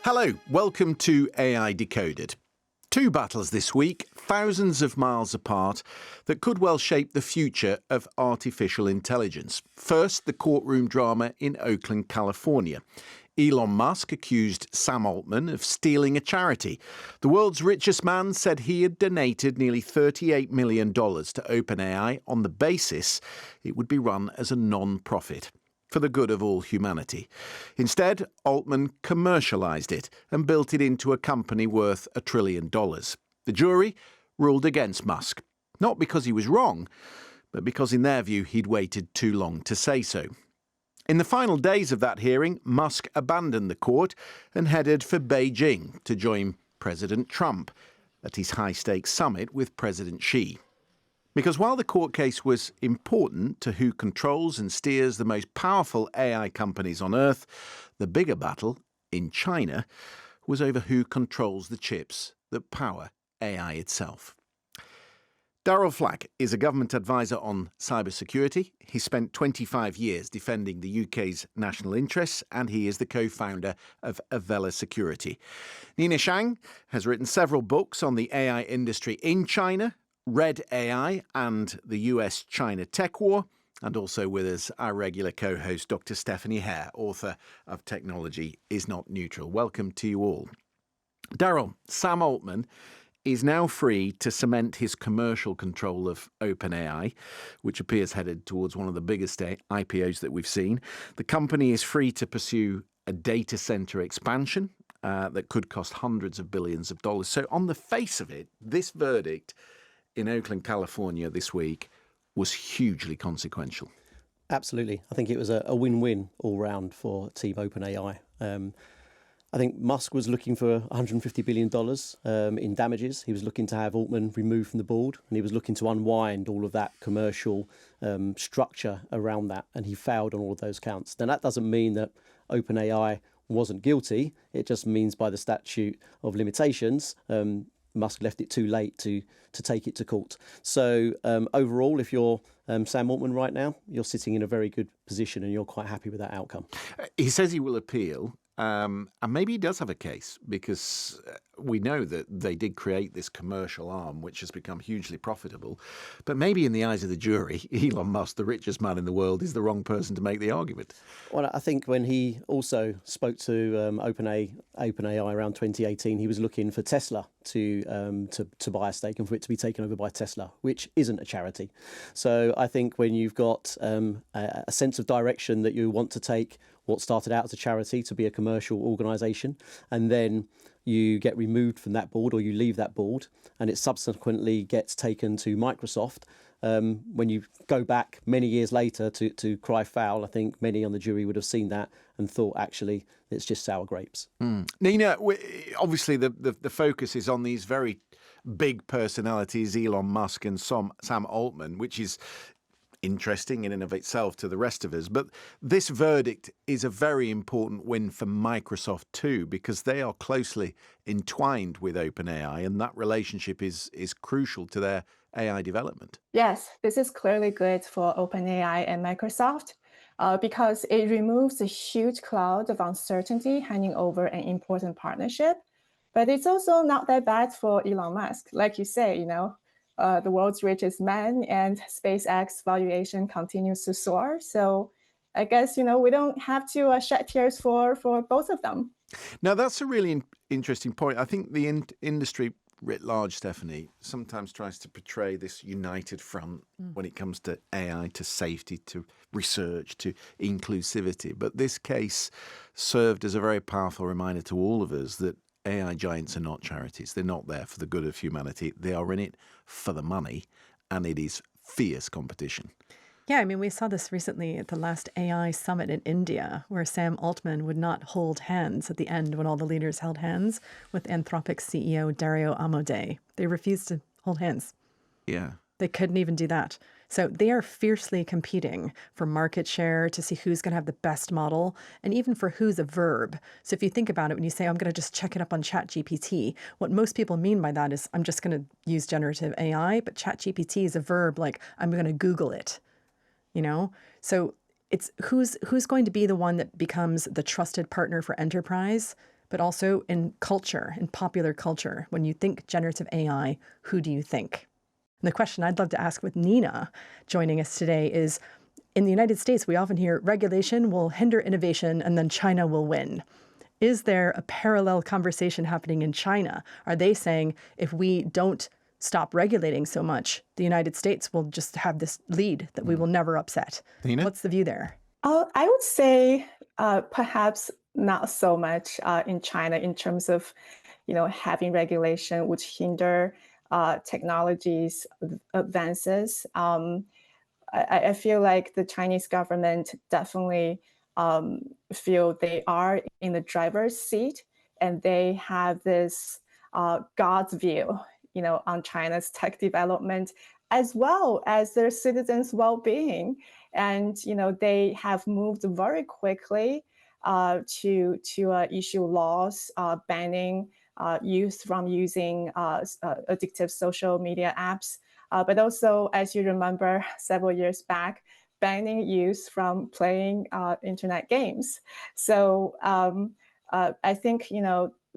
Hello, welcome to AI Decoded. Two battles this week, thousands of miles apart, that could well shape the future of artificial intelligence. First, the courtroom drama in Oakland, California. Elon Musk accused Sam Altman of stealing a charity. The world's richest man said he had donated nearly $38 million to OpenAI on the basis it would be run as a non-profit for the good of all humanity. Instead, Altman commercialized it and built it into a company worth $1 trillion. The jury ruled against Musk, not because he was wrong, but because in their view he'd waited too long to say so. In the final days of that hearing, Musk abandoned the court and headed for Beijing to join President Trump at his high-stakes summit with President Xi. Because while the court case was important to who controls and steers the most powerful AI companies on Earth, the bigger battle, in China, was over who controls the chips that power AI itself. Darryl Flack is a government advisor on cybersecurity. He spent 25 years defending the UK's national interests, and he is the co-founder of Avella Security. Nina Shang has written several books on the AI industry in China, Red AI and the US-China tech war, and also with us our regular co-host Dr. Stephanie Hare, author of Technology is Not Neutral. Welcome to you all. Darryl, Sam Altman is now free to cement his commercial control of OpenAI, which appears headed towards one of the biggest IPOs that we've seen. The company is free to pursue a data center expansion that could cost hundreds of billions of dollars. So on the face of it, this verdict in Oakland, California this week was hugely consequential. Absolutely. I think it was a win-win all round for Team OpenAI. I think Musk was looking for $150 billion in damages. He was looking to have Altman removed from the board, and he was looking to unwind all of that commercial structure around that, and he failed on all of those counts. Now, that doesn't mean that OpenAI wasn't guilty. It just means by the statute of limitations, Musk left it too late to take it to court. So overall, if you're Sam Altman right now, you're sitting in a very good position and you're quite happy with that outcome. He says he will appeal. And maybe he does have a case, because we know that they did create this commercial arm which has become hugely profitable. But maybe in the eyes of the jury, Elon Musk, the richest man in the world, is the wrong person to make the argument. Well, I think when he also spoke to OpenAI around 2018, he was looking for Tesla to buy a stake and for it to be taken over by Tesla, which isn't a charity. So I think when you've got a sense of direction that you want to take what started out as a charity to be a commercial organisation, and then you get removed from that board or you leave that board and it subsequently gets taken to Microsoft, when you go back many years later to cry foul, I think many on the jury would have seen that and thought, actually, it's just sour grapes. Nina, obviously the focus is on these very big personalities, Elon Musk and Sam Altman, which is interesting in and of itself to the rest of us. But this verdict is a very important win for Microsoft too, because they are closely entwined with OpenAI, and that relationship is crucial to their AI development. Yes, this is clearly good for OpenAI and Microsoft because it removes a huge cloud of uncertainty hanging over an important partnership. But it's also not that bad for Elon Musk. Like you say, the world's richest man, and SpaceX valuation continues to soar. So I guess, we don't have to shed tears for both of them. Now, that's a really interesting point. I think the industry writ large, Stephanie, sometimes tries to portray this united front when it comes to AI, to safety, to research, to inclusivity. But this case served as a very powerful reminder to all of us that AI giants are not charities. They're not there for the good of humanity. They are in it for the money, and it is fierce competition. Yeah, I mean, we saw this recently at the last AI summit in India, where Sam Altman would not hold hands at the end when all the leaders held hands with Anthropic's CEO Dario Amodei. They refused to hold hands. Yeah. They couldn't even do that. So they are fiercely competing for market share, to see who's going to have the best model, and even for who's a verb. So if you think about it, when you say, I'm going to just check it up on ChatGPT, what most people mean by that is, I'm just going to use generative AI, but ChatGPT is a verb like, I'm going to Google it. So it's who's going to be the one that becomes the trusted partner for enterprise, but but also in culture, in popular culture. When you think generative AI, who do you think? And the question I'd love to ask with Nina joining us today is, in the United States, we often hear regulation will hinder innovation and then China will win. Is there a parallel conversation happening in China? Are they saying if we don't stop regulating so much, the United States will just have this lead that we will never upset? Nina? What's the view there? I would say perhaps not so much in China in terms of, having regulation would hinder technologies advances. I feel like the Chinese government definitely feel they are in the driver's seat, and they have this God's view, on China's tech development as well as their citizens' well-being. And they have moved very quickly to issue laws banning youth from using addictive social media apps. But also, as you remember, several years back, banning youth from playing internet games. So I think,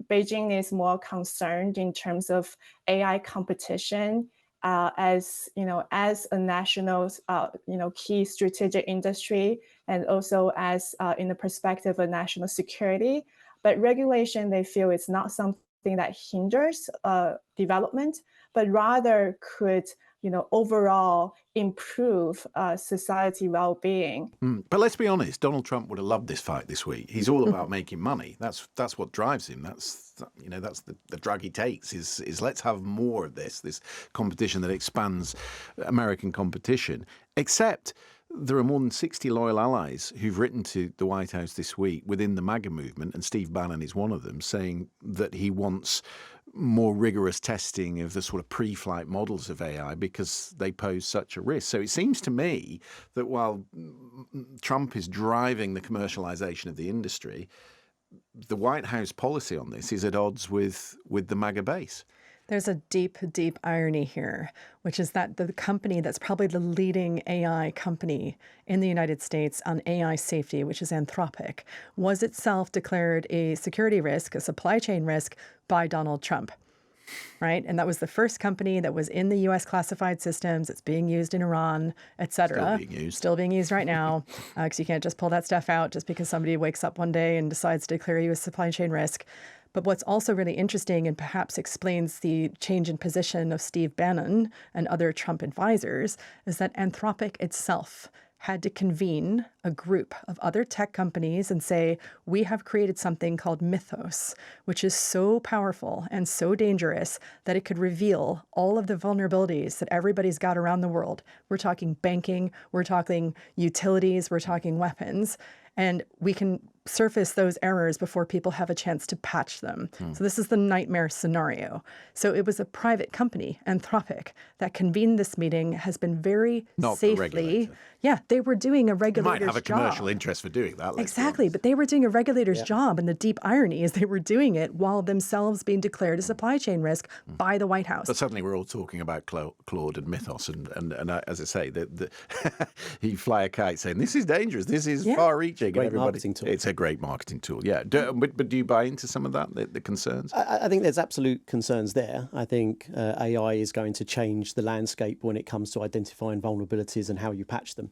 Beijing is more concerned in terms of AI competition as a national, key strategic industry, and also as in the perspective of national security. But regulation, they feel, is not something that hinders development, but rather could overall improve society well-being. But let's be honest, Donald Trump would have loved this fight this week. He's all about making money. That's what drives him. That's the drug he takes is let's have more of this competition that expands American competition. Except there are more than 60 loyal allies who've written to the White House this week within the MAGA movement, and Steve Bannon is one of them, saying that he wants more rigorous testing of the sort of pre-flight models of AI because they pose such a risk. So it seems to me that while Trump is driving the commercialization of the industry, the White House policy on this is at odds with the MAGA base. There's a deep, deep irony here, which is that the company that's probably the leading AI company in the United States on AI safety, which is Anthropic, was itself declared a security risk, a supply chain risk by Donald Trump, right? And that was the first company that was in the U.S. classified systems. It's being used in Iran, et cetera. Still being used right now, because you can't just pull that stuff out just because somebody wakes up one day and decides to declare you a supply chain risk. But what's also really interesting and perhaps explains the change in position of Steve Bannon and other Trump advisors is that Anthropic itself had to convene a group of other tech companies and say, we have created something called Mythos, which is so powerful and so dangerous that it could reveal all of the vulnerabilities that everybody's got around the world. We're talking banking, we're talking utilities, we're talking weapons, and we can surface those errors before people have a chance to patch them. So this is the nightmare scenario. So it was a private company, Anthropic, that convened this meeting, has been very Not safely. the regulator. Yeah, they were doing a regulator's Might have a job. commercial interest for doing that. Exactly, but they were doing a regulator's job, and the deep irony is they were doing it while themselves being declared a supply chain risk by the White House. But suddenly we're all talking about Claude and Mythos, and as I say, you fly a kite saying this is dangerous, this is far-reaching. Great marketing tool. It's a great marketing tool, yeah. But do you buy into some of that, the concerns? I think there's absolute concerns there. I think AI is going to change the landscape when it comes to identifying vulnerabilities and how you patch them.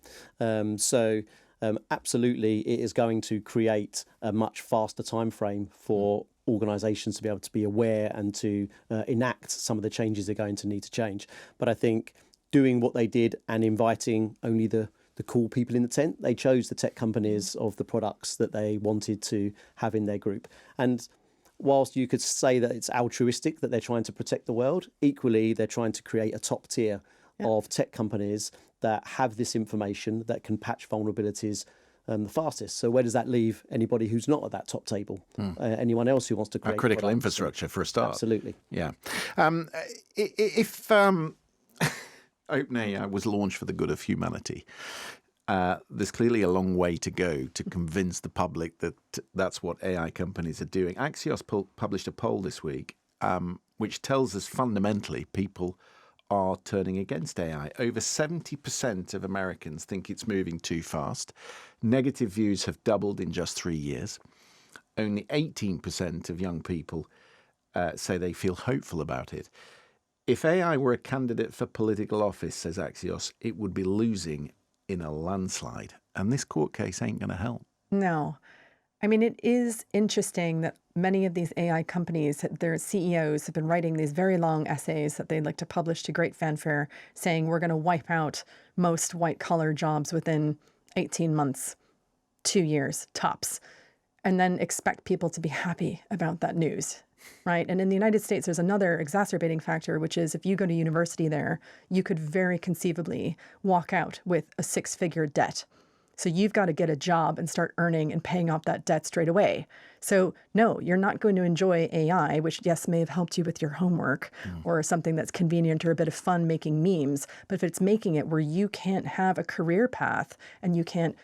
Absolutely, it is going to create a much faster time frame for organisations to be able to be aware and to enact some of the changes they're going to need to change. But I think doing what they did and inviting only the cool people in the tent, they chose the tech companies of the products that they wanted to have in their group. And whilst you could say that it's altruistic that they're trying to protect the world, equally they're trying to create a top tier of tech companies that have this information that can patch vulnerabilities the fastest. So where does that leave anybody who's not at that top table? Anyone else who wants to create critical products? infrastructure for a start. Absolutely. Yeah. If OpenAI was launched for the good of humanity, there's clearly a long way to go to convince the public that that's what AI companies are doing. Axios published a poll this week which tells us fundamentally people are turning against AI. Over 70% of Americans think it's moving too fast. Negative views have doubled in just 3 years. only 18% of young people say they feel hopeful about it. If AI were a candidate for political office, says Axios, it would be losing in a landslide. And this court case ain't going to help. No. I mean, it is interesting that many of these AI companies, their CEOs have been writing these very long essays that they'd like to publish to great fanfare, saying we're going to wipe out most white-collar jobs within 18 months, 2 years, tops, and then expect people to be happy about that news, right? And in the United States, there's another exacerbating factor, which is if you go to university there, you could very conceivably walk out with a six-figure debt. So you've got to get a job and start earning and paying off that debt straight away. So no, you're not going to enjoy AI, which yes, may have helped you with your homework or something that's convenient or a bit of fun making memes. But if it's making it where you can't have a career path and you can't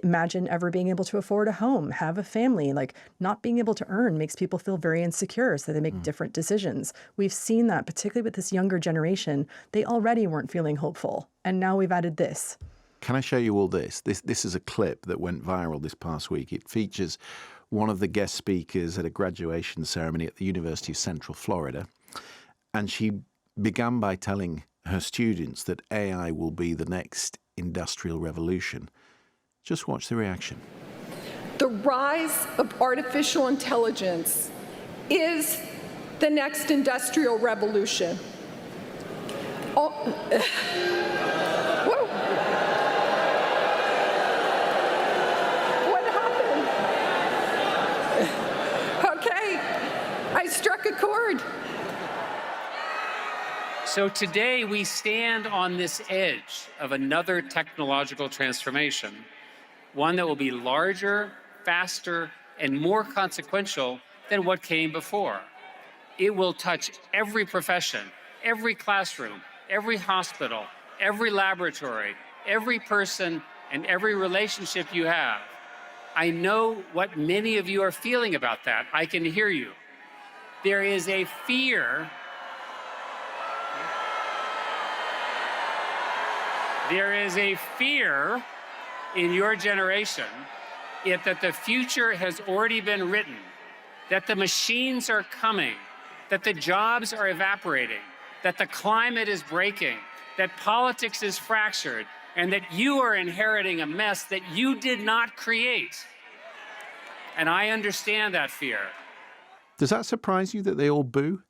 imagine ever being able to afford a home, have a family, like not being able to earn makes people feel very insecure. So they make different decisions. We've seen that, particularly with this younger generation. They already weren't feeling hopeful. And now we've added this. Can I show you all this? This is a clip that went viral this past week. It features one of the guest speakers at a graduation ceremony at the University of Central Florida. And she began by telling her students that AI will be the next industrial revolution. Just watch the reaction. The rise of artificial intelligence is the next industrial revolution. I struck a chord. So today we stand on this edge of another technological transformation, one that will be larger, faster, and more consequential than what came before. It will touch every profession, every classroom, every hospital, every laboratory, every person, and every relationship you have. I know what many of you are feeling about that. I can hear you. There is a fear. There is a fear in your generation that the future has already been written, that the machines are coming, that the jobs are evaporating, that the climate is breaking, that politics is fractured, and that you are inheriting a mess that you did not create. And I understand that fear. Does that surprise you that they all boo?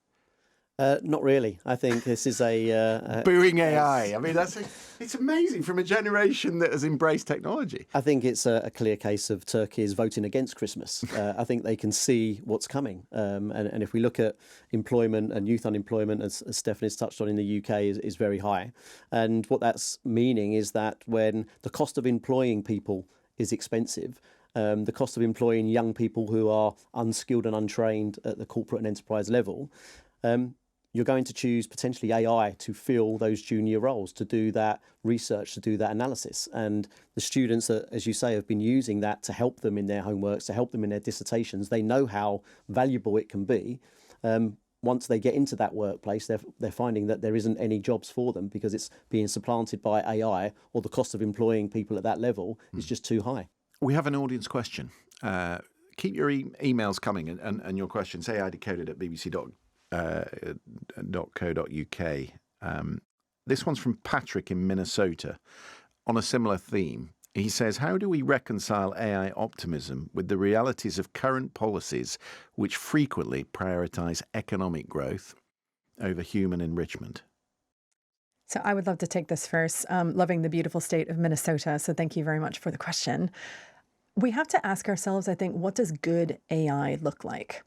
Not really. I think this is a booing AI. I mean, it's amazing from a generation that has embraced technology. I think it's a clear case of Turkey is voting against Christmas. I think they can see what's coming. And if we look at employment and youth unemployment, as Stephanie's touched on in the UK, is very high. And what that's meaning is that when the cost of employing people is expensive, the cost of employing young people who are unskilled and untrained at the corporate and enterprise level, you're going to choose potentially AI to fill those junior roles, to do that research, to do that analysis. And the students that, as you say, have been using that to help them in their homeworks, to help them in their dissertations, they know how valuable it can be. Once they get into that workplace, they're finding that there isn't any jobs for them because it's being supplanted by AI, or the cost of employing people at that level is just too high. We have an audience question. Keep your emails coming and your questions. AI Decoded at bbc.co.uk. This one's from Patrick in Minnesota on a similar theme. He says, how do we reconcile AI optimism with the realities of current policies which frequently prioritize economic growth over human enrichment? So I would love to take this first. Loving the beautiful state of Minnesota. So thank you very much for the question. We have to ask ourselves, I think, what does good AI look like?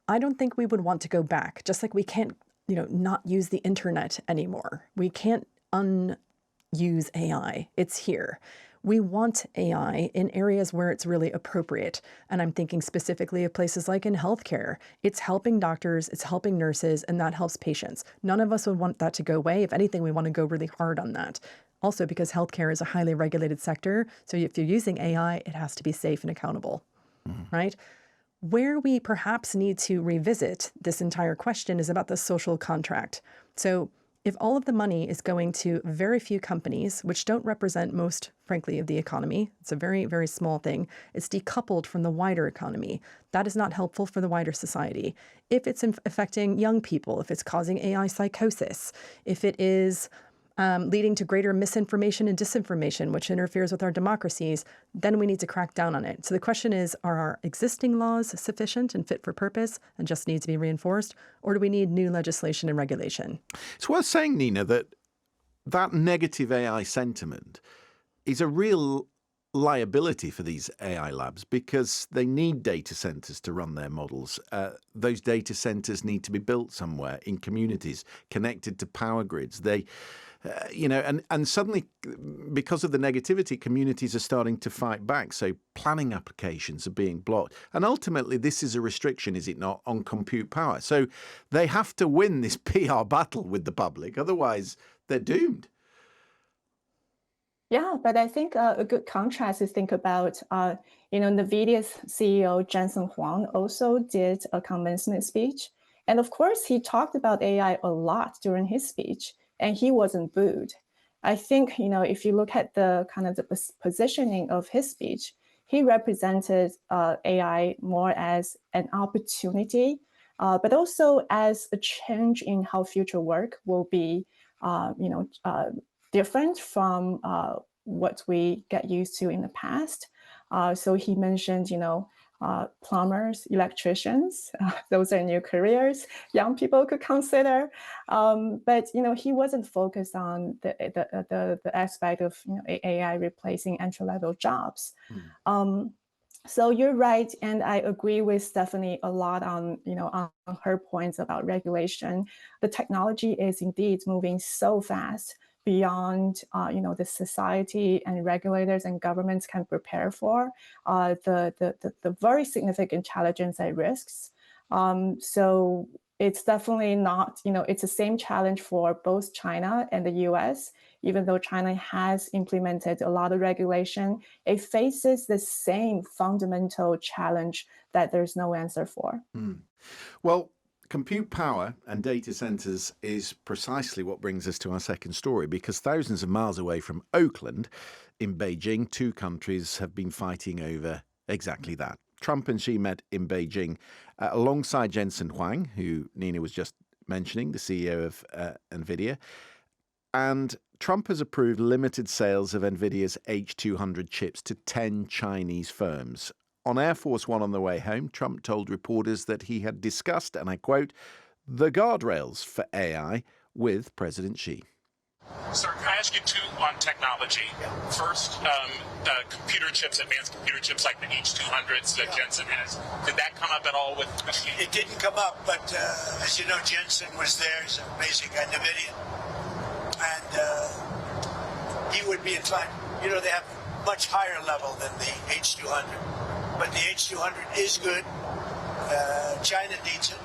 I don't think we would want to go back, just like we can't, not use the internet anymore. We can't unuse AI. It's here. We want AI in areas where it's really appropriate. And I'm thinking specifically of places like in healthcare. It's helping doctors, it's helping nurses, and that helps patients. None of us would want that to go away. If anything, we want to go really hard on that. Also, because healthcare is a highly regulated sector. So if you're using AI, it has to be safe and accountable, right? Where we perhaps need to revisit this entire question is about the social contract. So If all of the money is going to very few companies, which don't represent most, frankly, of the economy, it's a very, very small thing, it's decoupled from the wider economy. That is not helpful for the wider society. If it's affecting young people, if it's causing AI psychosis, if it is leading to greater misinformation and disinformation, which interferes with our democracies, then we need to crack down on it. So the question is, are our existing laws sufficient and fit for purpose and just need to be reinforced, or do we need new legislation and regulation? It's worth saying, Nina, that negative AI sentiment is a real liability for these AI labs because they need data centers to run their models. Those data centers need to be built somewhere in communities connected to power grids. And suddenly, because of the negativity, communities are starting to fight back. So planning applications are being blocked. And ultimately, this is a restriction, is it not, on compute power? So they have to win this PR battle with the public. Otherwise, they're doomed. Yeah, but I think a good contrast is think about, NVIDIA's CEO, Jensen Huang, also did a commencement speech. And of course, he talked about AI a lot during his speech, and he wasn't booed. I think, if you look at the kind of the positioning of his speech, he represented AI more as an opportunity, but also as a change in how future work will be, different from what we get used to in the past. So he mentioned, plumbers, electricians, those are new careers young people could consider. But, he wasn't focused on the aspect of AI replacing entry-level jobs. So you're right, and I agree with Stephanie a lot on her points about regulation. The technology is indeed moving so fast beyond the society and regulators and governments can prepare for, the very significant challenges and risks. So it's definitely not, it's the same challenge for both China and the US. Even though China has implemented a lot of regulation, it faces the same fundamental challenge that there's no answer for. Well, compute power and data centers is precisely what brings us to our second story, because thousands of miles away from Oakland in Beijing, two countries have been fighting over exactly that. Trump and Xi met in Beijing alongside Jensen Huang, who Nina was just mentioning, the CEO of NVIDIA. And Trump has approved limited sales of NVIDIA's H200 chips to 10 Chinese firms. On Air Force One on the way home, Trump told reporters that he had discussed, and I quote, the guardrails for AI with President Xi. Sir, can I ask you two on technology? First, computer chips, advanced computer chips like the H200s that Jensen has. Did that come up at all with Xi? It didn't come up, but as you know, Jensen was there. He's an amazing guy, NVIDIA. And he would be inclined, they have much higher level than the H200. But the H200 is good. China needs it.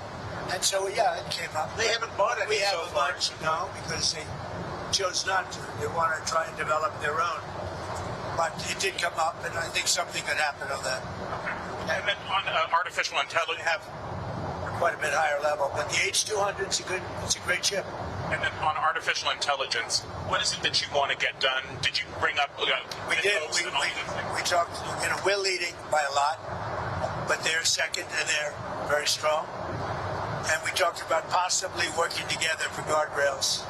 And so, yeah, it came up. They haven't bought it. We haven't bought it, no, because they chose not to. They want to try and develop their own. But it did come up, and I think something could happen on that. Okay. And then on artificial intelligence, have quite a bit higher level. But the H200 is it's a great chip. And then on artificial intelligence, what is it that you want to get done? Did you bring up? We did. We talked. We're leading by a lot, but they're second, and they're very strong. And we talked about possibly working together for guardrails.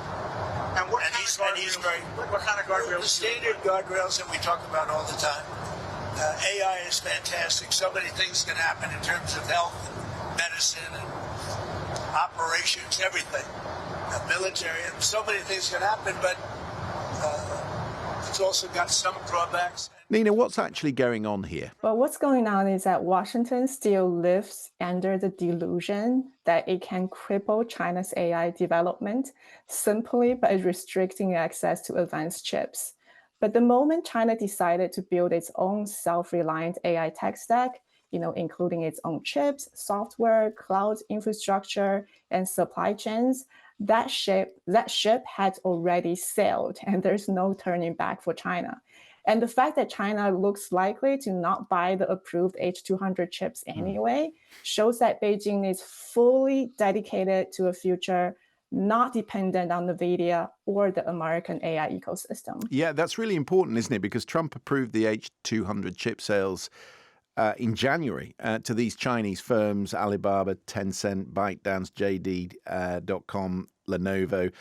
And what kind of guardrails? The standard guardrails that we talk about all the time. AI is fantastic. So many things can happen in terms of health, and medicine, and operations, everything. Military, and so many things can happen, but it's also got some drawbacks. Nina, what's actually going on here? Well, what's going on is that Washington still lives under the delusion that it can cripple China's AI development simply by restricting access to advanced chips. But the moment China decided to build its own self-reliant AI tech stack, including its own chips, software, cloud infrastructure, and supply chains, that ship had already sailed, and there's no turning back for China. And the fact that China looks likely to not buy the approved H200 chips anyway shows that Beijing is fully dedicated to a future not dependent on NVIDIA or the American AI ecosystem. Yeah, that's really important, isn't it? Because Trump approved the H200 chip sales in January to these Chinese firms, Alibaba, Tencent, ByteDance, JD.com, Lenovo,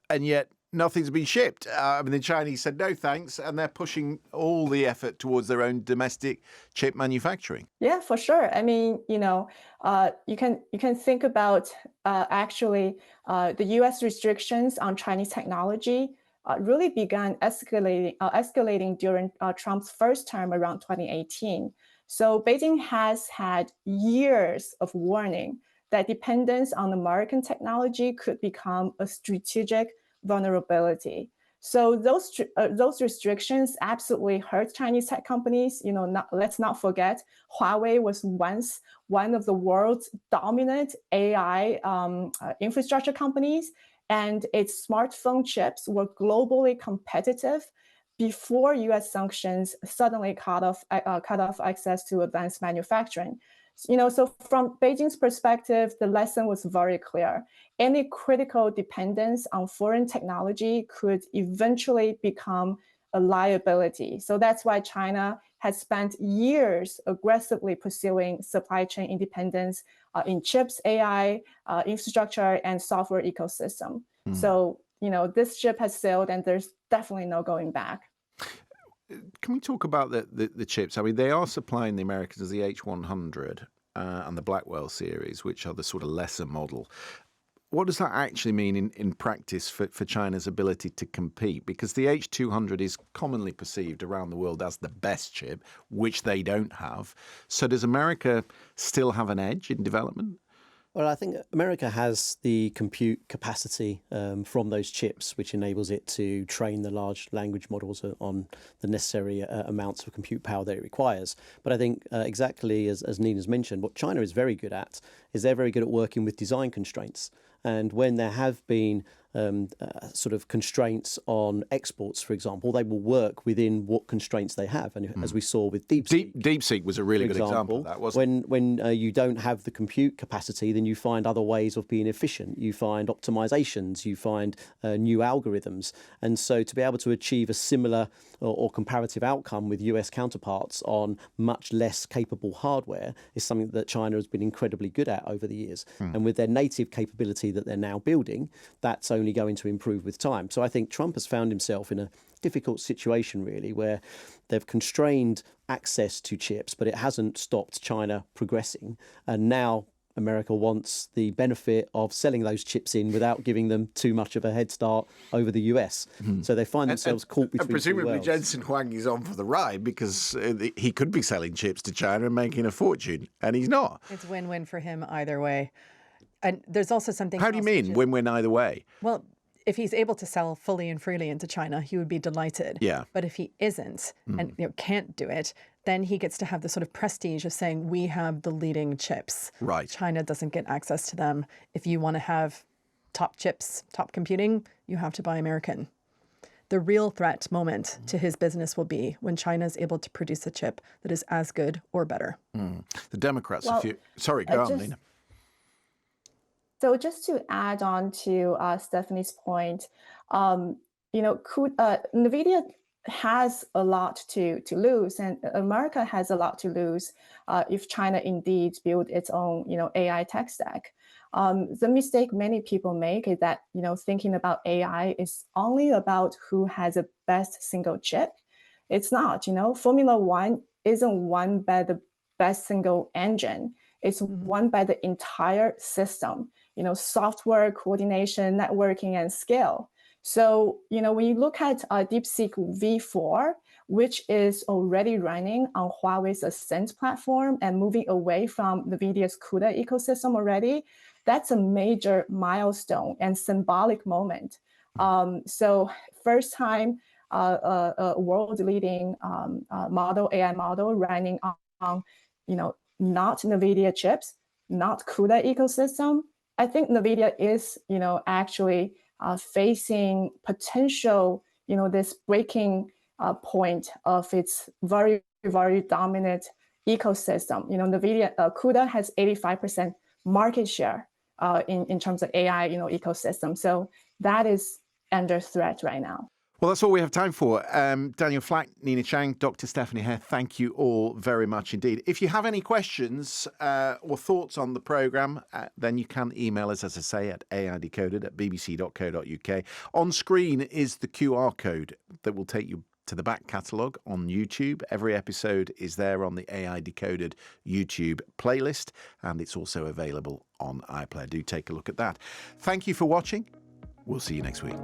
and yet nothing's been shipped. The Chinese said no thanks, and they're pushing all the effort towards their own domestic chip manufacturing. Yeah, for sure. You can think about the U.S. restrictions on Chinese technology really began escalating during Trump's first term around 2018. So Beijing has had years of warning that dependence on American technology could become a strategic vulnerability. So those restrictions absolutely hurt Chinese tech companies. Let's not forget, Huawei was once one of the world's dominant AI infrastructure companies, and its smartphone chips were globally competitive before U.S. sanctions suddenly cut off access to advanced manufacturing. So from Beijing's perspective, the lesson was very clear. Any critical dependence on foreign technology could eventually become a liability. So that's why China has spent years aggressively pursuing supply chain independence in chips, AI, infrastructure, and software ecosystem. So, this ship has sailed, and there's definitely no going back. Can we talk about the chips? They are supplying the Americans the H100 and the Blackwell series, which are the sort of lesser model. What does that actually mean in practice for China's ability to compete? Because the H200 is commonly perceived around the world as the best chip, which they don't have. So does America still have an edge in development? Well, I think America has the compute capacity from those chips, which enables it to train the large language models on the necessary amounts of compute power that it requires. But I think exactly as Nina's mentioned, what China is very good at is they're very good at working with design constraints. And when there have been sort of constraints on exports, for example, they will work within what constraints they have. And as we saw with DeepSeek. DeepSeek was a really good example of that, wasn't it? When you don't have the compute capacity, then you find other ways of being efficient. You find optimizations, you find new algorithms. And so to be able to achieve a similar or comparative outcome with US counterparts on much less capable hardware is something that China has been incredibly good at over the years. And with their native capability that they're now building, that's only going to improve with time. So I think Trump has found himself in a difficult situation, really, where they've constrained access to chips, but it hasn't stopped China progressing. And now America wants the benefit of selling those chips in without giving them too much of a head start over the US. So they find themselves caught between two worlds. And presumably Jensen Huang is on for the ride because he could be selling chips to China and making a fortune, and he's not. It's win-win for him either way. And there's also something. How do you mean win-win either way? Well, if he's able to sell fully and freely into China, he would be delighted. Yeah. But if he isn't and can't do it, then he gets to have the sort of prestige of saying, we have the leading chips. Right. China doesn't get access to them. If you want to have top chips, top computing, you have to buy American. The real threat moment to his business will be when China is able to produce a chip that is as good or better. The Democrats, sorry, go on, Nina. So just to add on to Stephanie's point, NVIDIA has a lot to lose, and America has a lot to lose if China indeed build its own, AI tech stack. The mistake many people make is that, thinking about AI is only about who has the best single chip. It's not, Formula One isn't won by the best single engine. It's won by the entire system, software, coordination, networking, and scale. So, when you look at DeepSeek V4, which is already running on Huawei's Ascend platform and moving away from NVIDIA's CUDA ecosystem already, that's a major milestone and symbolic moment. So first time a world-leading AI model running on, not NVIDIA chips, not CUDA ecosystem. I think NVIDIA is, actually facing potential, this breaking point of its very, very dominant ecosystem. NVIDIA CUDA has 85% market share. in terms of AI, ecosystem. So that is under threat right now. Well, that's all we have time for. Daniel Flack, Nina Chang, Dr. Stephanie Hare, thank you all very much indeed. If you have any questions or thoughts on the programme, then you can email us, as I say, at aidecoded@bbc.co.uk. On screen is the QR code that will take you to the back catalogue on YouTube. Every episode is there on the AI Decoded YouTube playlist, and it's also available on iPlayer. Do take a look at that. Thank you for watching. We'll see you next week.